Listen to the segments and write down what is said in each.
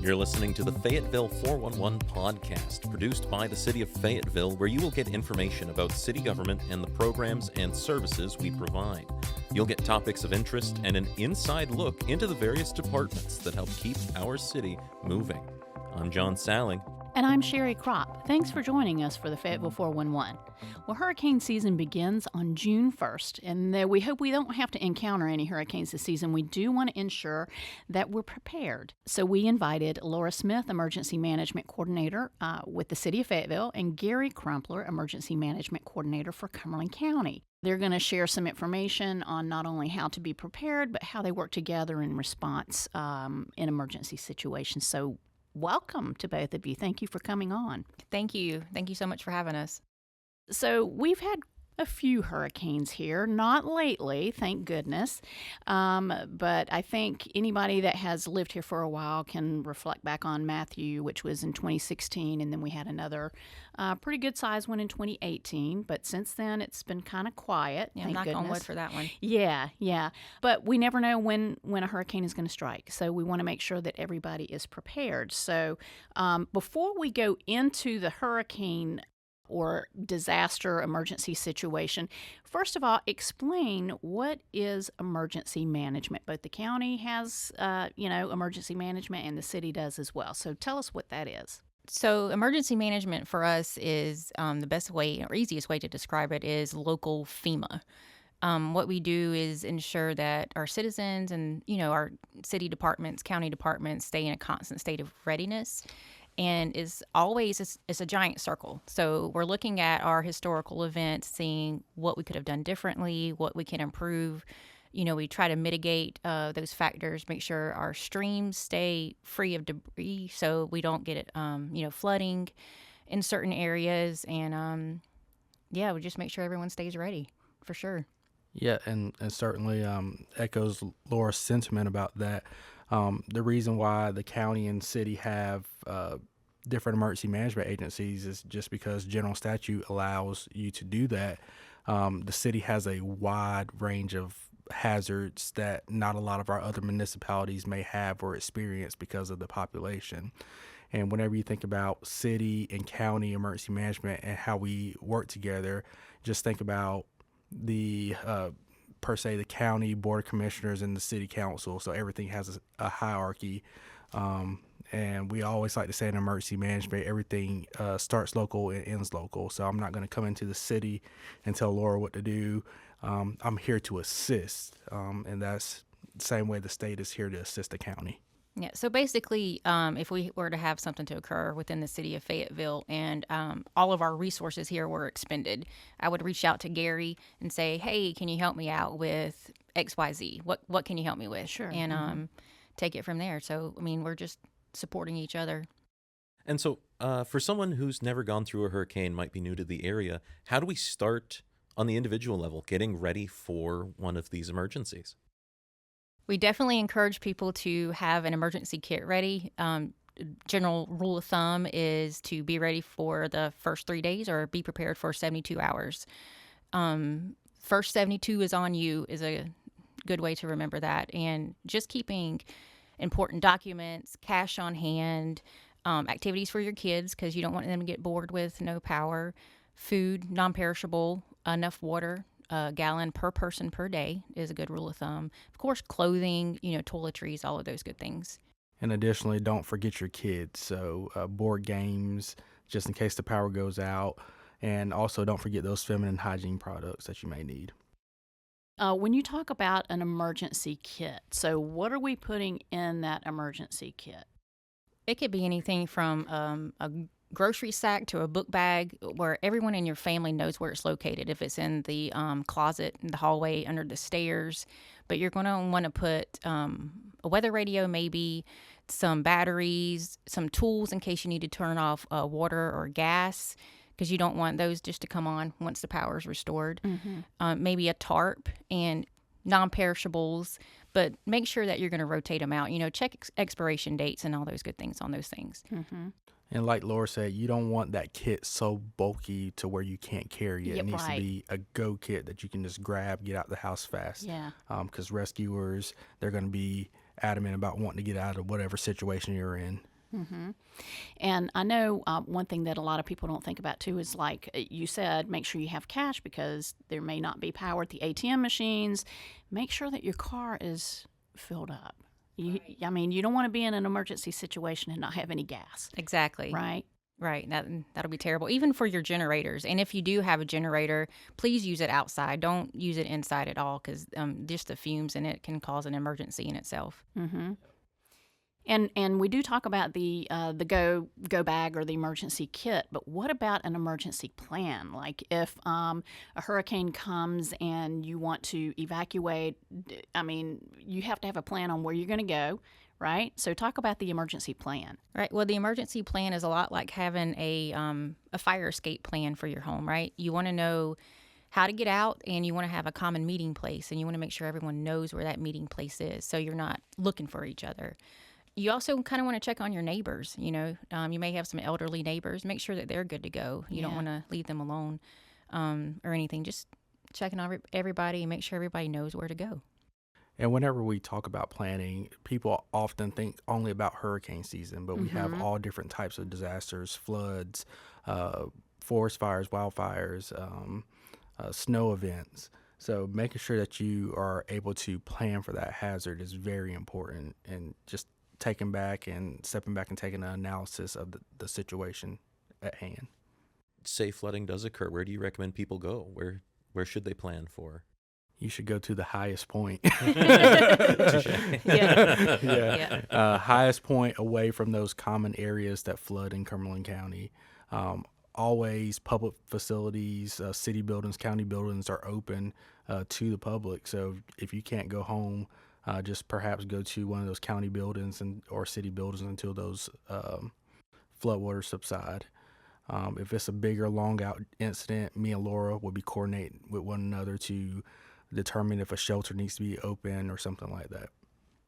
You're listening to the Fayetteville 411 podcast, produced by the City of Fayetteville, where you will get information about city government and the programs and services we provide. You'll get topics of interest and an inside look into the various departments that help keep our city moving. I'm John Salling. And I'm Sherry Kropp. Thanks for joining us for the Fayetteville 411. Well, hurricane season begins on June 1st, and we hope we don't have to encounter any hurricanes this season. We do want to ensure that we're prepared. So we invited Laura Smith, Emergency Management Coordinator with the City of Fayetteville, and Gary Crumpler, Emergency Management Coordinator for Cumberland County. They're going to share some information on not only how to be prepared, but how they work together in response in emergency situations. So welcome to both of you. Thank you for coming on. Thank you. Thank you so much for having us. So we've had a few hurricanes here, not lately, thank goodness. But I think anybody that has lived here for a while can reflect back on Matthew, which was in 2016, and then we had another pretty good size one in 2018. But since then, it's been kind of quiet. Yeah, thank knock goodness. on wood for that one. Yeah. But we never know when a hurricane is going to strike. So we want to make sure that everybody is prepared. So before we go into the hurricane or disaster emergency situation, first of all, explain what is emergency management. Both the county has, emergency management, and the city does as well. So tell us what that is. So emergency management for us is the best way or easiest way to describe it is local FEMA. What we do is ensure that our citizens and, our city departments, county departments stay in a constant state of readiness. And it's a giant circle. So we're looking at our historical events, seeing what we could have done differently, what we can improve. We try to mitigate those factors, make sure our streams stay free of debris so we don't get it, flooding in certain areas. And, we just make sure everyone stays ready, for sure. Yeah, and certainly echoes Laura's sentiment about that. The reason why the county and city have different emergency management agencies is just because general statute allows you to do that. The city has a wide range of hazards that not a lot of our other municipalities may have or experience because of the population. And whenever you think about city and county emergency management and how we work together, just think about the county board of commissioners and the city council. So everything has a hierarchy. And we always like to say in emergency management, everything starts local and ends local. So I'm not going to come into the city and tell Laura what to do. I'm here to assist. And that's the same way the state is here to assist the county. Yeah, so basically, if we were to have something to occur within the city of Fayetteville and all of our resources here were expended, I would reach out to Gary and say, hey, can you help me out with XYZ? What can you help me with? Sure. And take it from there. So, we're just supporting each other. And so for someone who's never gone through a hurricane, might be new to the area, how do we start on the individual level getting ready for one of these emergencies? We definitely encourage people to have an emergency kit ready. General rule of thumb is to be ready for the first 3 days or be prepared for 72 hours. First 72 is on you is a good way to remember that. And just keeping important documents, cash on hand, activities for your kids because you don't want them to get bored with no power, food, non-perishable, enough water. A gallon per person per day is a good rule of thumb. Of course, clothing, toiletries, all of those good things. And additionally, don't forget your kids. So board games, just in case the power goes out. And also don't forget those feminine hygiene products that you may need. When you talk about an emergency kit, so what are we putting in that emergency kit? It could be anything from a grocery sack to a book bag where everyone in your family knows where it's located. If it's in the closet, in the hallway, under the stairs. But you're going to want to put a weather radio, maybe some batteries, some tools in case you need to turn off water or gas because you don't want those just to come on once the power is restored. Mm-hmm. Maybe a tarp and non-perishables, but make sure that you're going to rotate them out. Check expiration dates and all those good things on those things. Mm-hmm. And like Laura said, you don't want that kit so bulky to where you can't carry it. Yep, It needs right. to be a go kit that you can just grab, get out the house fast. Yeah. Because rescuers, they're going to be adamant about wanting to get out of whatever situation you're in. And I know one thing that a lot of people don't think about too is, like you said, make sure you have cash because there may not be power at the ATM machines. Make sure that your car is filled up. I mean, you don't want to be in an emergency situation and not have any gas. Exactly. Right? Right. That'll be terrible, even for your generators. And if you do have a generator, please use it outside. Don't use it inside at all, because just the fumes in it can cause an emergency in itself. And we do talk about the go bag or the emergency kit, but what about an emergency plan? Like if a hurricane comes and you want to evacuate, I mean, you have to have a plan on where you're going to go, right? So talk about the emergency plan. Right. Well, the emergency plan is a lot like having a fire escape plan for your home, right? You want to know how to get out, and you want to have a common meeting place, and you want to make sure everyone knows where that meeting place is, so you're not looking for each other. You also kind of want to check on your neighbors. You may have some elderly neighbors. Make sure that they're good to go. You don't want to leave them alone or anything. Just checking on everybody and make sure everybody knows where to go. And whenever we talk about planning, people often think only about hurricane season, but we have all different types of disasters: floods, forest fires, wildfires, snow events. So making sure that you are able to plan for that hazard is very important, and just stepping back and taking an analysis of the situation at hand. Say flooding does occur. Where do you recommend people go? Where should they plan for? You should go to the highest point. Yeah. Highest point away from those common areas that flood in Cumberland County. Always public facilities, city buildings, county buildings are open to the public. So if you can't go home, just perhaps go to one of those county buildings or city buildings until those floodwaters subside. If it's a bigger, long out incident, me and Laura will be coordinating with one another to determine if a shelter needs to be open or something like that.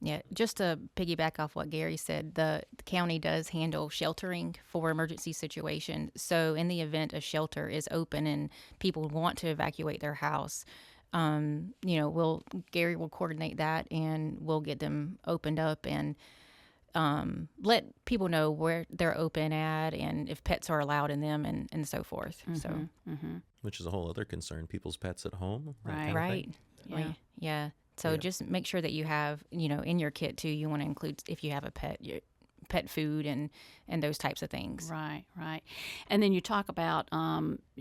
Yeah, just to piggyback off what Gary said, the county does handle sheltering for emergency situations. So in the event a shelter is open and people want to evacuate their house, Gary will coordinate that, and we'll get them opened up and let people know where they're open at and if pets are allowed in them and so forth. Which is a whole other concern. People's pets at home. that kind of Right. thing. Yeah. So just make sure that you have, in your kit too, you want to include, if you have a pet, your pet food and those types of things. Right. And then you talk about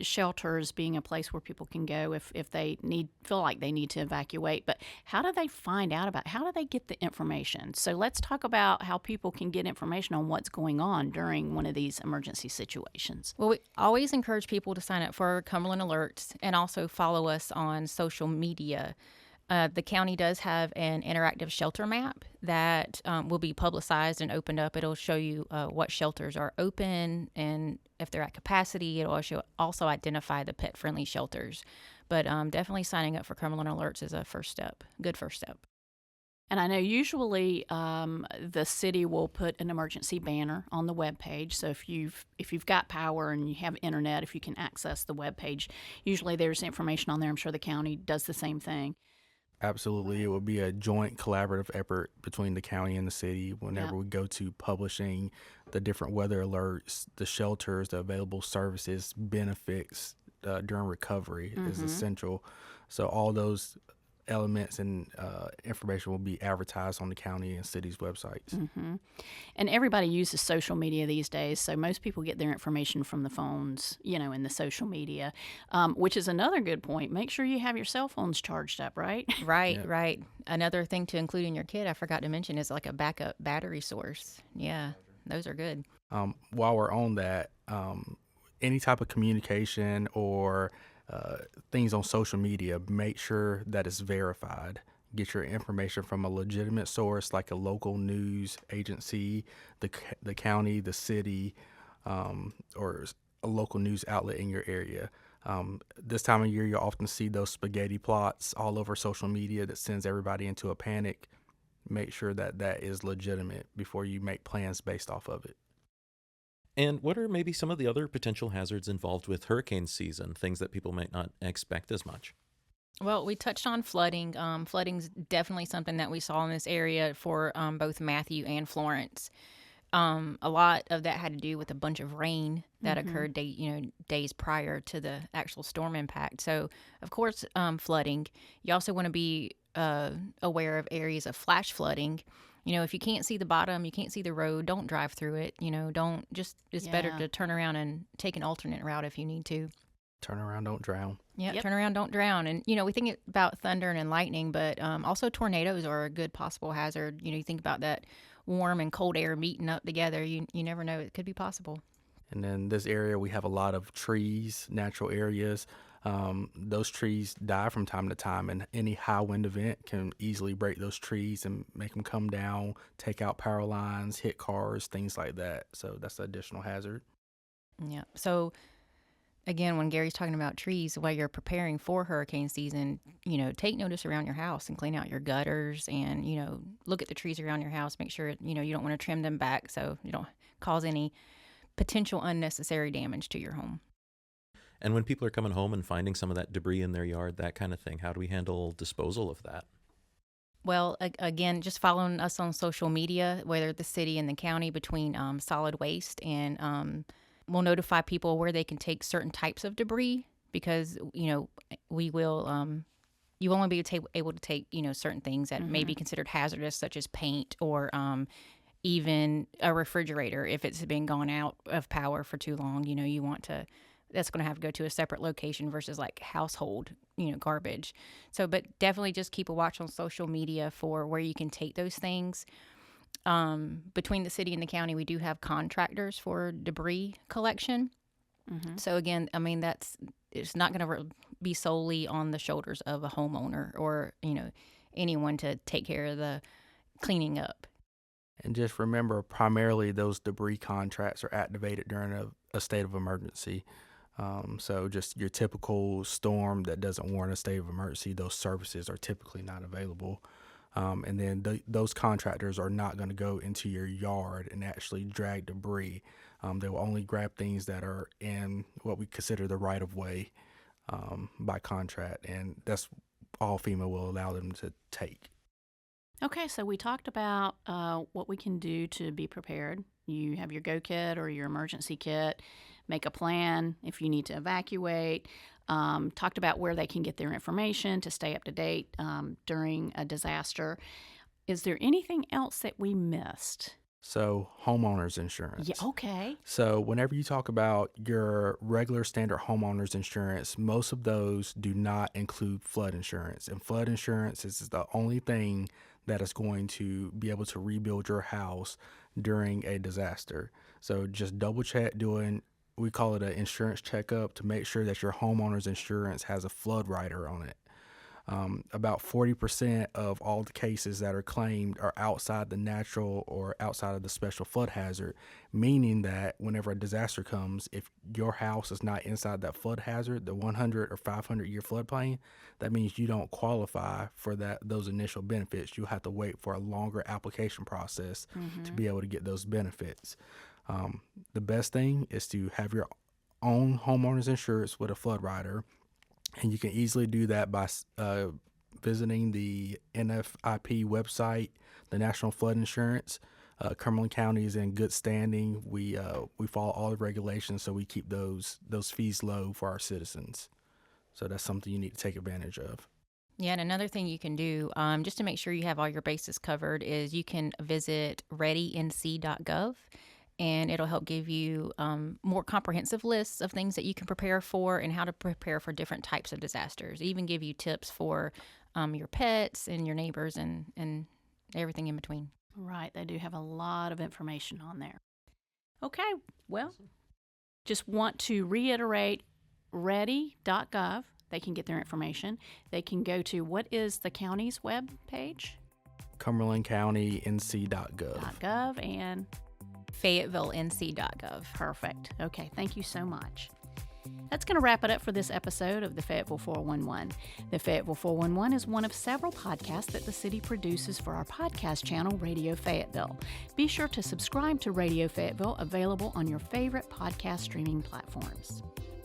shelters being a place where people can go if they feel like they need to evacuate. But how do they find out how do they get the information? So let's talk about how people can get information on what's going on during one of these emergency situations. Well, we always encourage people to sign up for Cumberland Alerts and also follow us on social media. The county does have an interactive shelter map that will be publicized and opened up. It'll show you what shelters are open, and if they're at capacity. It'll also identify the pet-friendly shelters. But definitely signing up for Cumberland Alerts is a good first step. And I know usually the city will put an emergency banner on the webpage. So if you've got power and you have internet, if you can access the webpage, usually there's information on there. I'm sure the county does the same thing. Absolutely. It will be a joint collaborative effort between the county and the city whenever we go to publishing the different weather alerts, the shelters, the available services, benefits during recovery is essential. So all those elements and information will be advertised on the county and city's websites. And everybody uses social media these days, so most people get their information from the phones, in the social media, which is another good point. Make sure you have your cell phones charged up, right? Right. Another thing to include in your kit, I forgot to mention, is like a backup battery source. Yeah, those are good. While we're on that, any type of communication or things on social media, make sure that it's verified. Get your information from a legitimate source like a local news agency, the county, the city, or a local news outlet in your area. This time of year, you'll often see those spaghetti plots all over social media that sends everybody into a panic. Make sure that is legitimate before you make plans based off of it. And what are maybe some of the other potential hazards involved with hurricane season, things that people might not expect as much? Well, we touched on flooding. Flooding's definitely something that we saw in this area for both Matthew and Florence. A lot of that had to do with a bunch of rain that occurred days prior to the actual storm impact. So, of course, flooding. You also want to be aware of areas of flash flooding. If you can't see the bottom, you can't see the road, don't drive through it. It's better to turn around and take an alternate route if you need to. Turn around, don't drown. Yeah, yep. Turn around, don't drown. And, we think about thunder and lightning, but also tornadoes are a good possible hazard. You think about that warm and cold air meeting up together. You never know. It could be possible. And then this area, we have a lot of trees, natural areas. Those trees die from time to time, and any high wind event can easily break those trees and make them come down, take out power lines, hit cars, things like that. So that's an additional hazard. Yeah. So again, when Gary's talking about trees, while you're preparing for hurricane season, take notice around your house and clean out your gutters and, look at the trees around your house. Make sure, you don't want to trim them back so you don't cause any potential unnecessary damage to your home. And when people are coming home and finding some of that debris in their yard, that kind of thing, how do we handle disposal of that? Well, again, just following us on social media, whether the city and the county, between solid waste, and we'll notify people where they can take certain types of debris, because, we will, you only be able to take, certain things that may be considered hazardous, such as paint or even a refrigerator. If it's been gone out of power for too long, that's going to have to go to a separate location versus like household, garbage. So, but definitely just keep a watch on social media for where you can take those things. Between the city and the county, we do have contractors for debris collection. So again, it's not going to be solely on the shoulders of a homeowner or, anyone to take care of the cleaning up. And just remember, primarily those debris contracts are activated during a state of emergency. So just your typical storm that doesn't warrant a state of emergency, those services are typically not available. And then those contractors are not going to go into your yard and actually drag debris. They will only grab things that are in what we consider the right of way by contract. And that's all FEMA will allow them to take. Okay, so we talked about what we can do to be prepared. You have your go kit or your emergency kit, make a plan if you need to evacuate, talked about where they can get their information to stay up to date during a disaster. Is there anything else that we missed? So homeowners insurance. Yeah, okay. So whenever you talk about your regular standard homeowners insurance, most of those do not include flood insurance. And flood insurance is the only thing that is going to be able to rebuild your house during a disaster. So just double check we call it an insurance checkup to make sure that your homeowner's insurance has a flood rider on it. About 40% of all the cases that are claimed are outside the natural or outside of the special flood hazard, meaning that whenever a disaster comes, if your house is not inside that flood hazard, the 100 or 500 year floodplain, that means you don't qualify for those initial benefits. You'll have to wait for a longer application process to be able to get those benefits. The best thing is to have your own homeowner's insurance with a flood rider. And you can easily do that by visiting the NFIP website, the National Flood Insurance. Cumberland County is in good standing. We follow all the regulations, so we keep those fees low for our citizens. So that's something you need to take advantage of. Yeah, and another thing you can do, just to make sure you have all your bases covered, is you can visit readync.gov. And it'll help give you more comprehensive lists of things that you can prepare for and how to prepare for different types of disasters. Even give you tips for your pets and your neighbors and everything in between. Right. They do have a lot of information on there. Okay. Well, just want to reiterate ready.gov. They can get their information. They can go to, what is the county's web page? CumberlandCountyNC.gov. And FayettevilleNC.gov. Perfect. Okay, thank you so much. That's going to wrap it up for this episode of the Fayetteville 411. The Fayetteville 411 is one of several podcasts that the city produces for our podcast channel, Radio Fayetteville. Be sure to subscribe to Radio Fayetteville, available on your favorite podcast streaming platforms.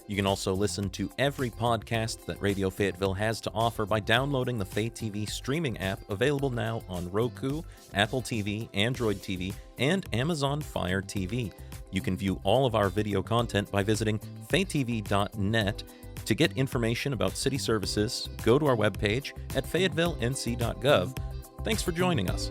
You can also listen to every podcast that Radio Fayetteville has to offer by downloading the Fay TV streaming app, available now on Roku, Apple TV, Android TV, and Amazon Fire TV. You can view all of our video content by visiting faytv.net. To get information about city services, go to our webpage at fayettevillenc.gov. Thanks for joining us.